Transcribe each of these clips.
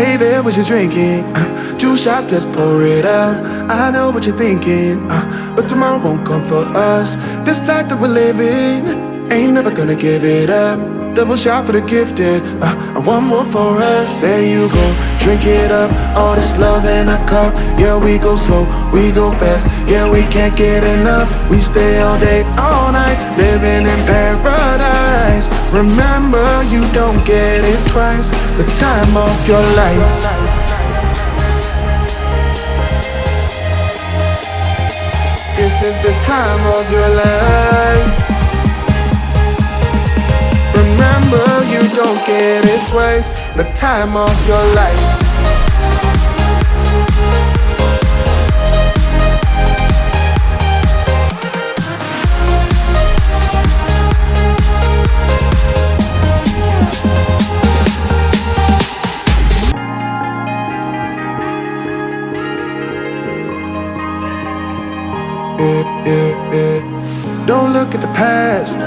Hey there, what you drinking? 2 shots, let's pour it up. I know what you're thinking, but tomorrow won't come for us. This life that we're living, ain't never gonna give it up. Double shot for the gifted, and one more for us. There you go, drink it up. All this love in a cup. Yeah, we go slow, we go fast. Yeah, we can't get enough. We stay all day, all night, living in paradise. Remember, you don't get it twice. The time of your life. This is the time of your life. Remember, you don't get it twice. The time of your life. Don't look at the past,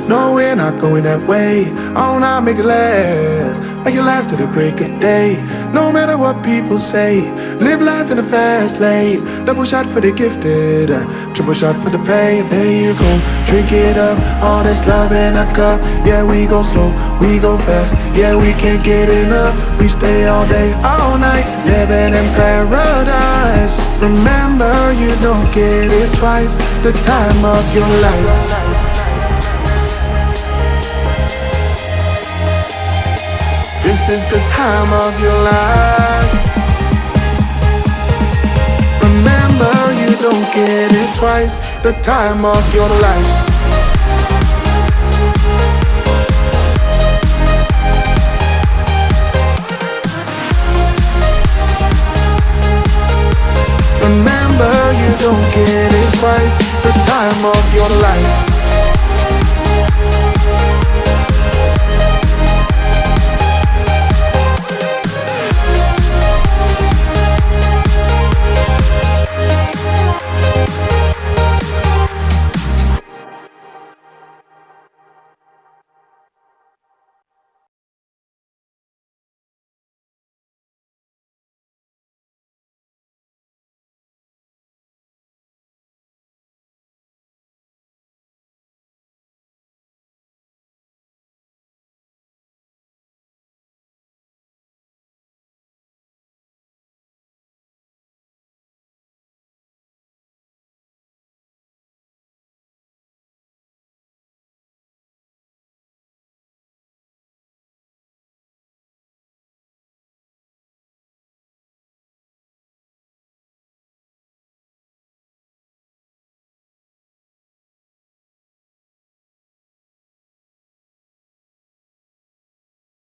no, we're not going that way. Oh, now make it last, make it last to the break of day. No matter what people say, live life in a fast lane. Double shot for the gifted, triple shot for the pain. There you go, drink it up, all this love in a cup. Yeah, we go slow, we go fast. Yeah, we can't get enough. We stay all day, all night, living in paradise. Remember, you don't get it twice. The time of your life. This is the time of your life. Remember, you don't get it twice. The time of your life.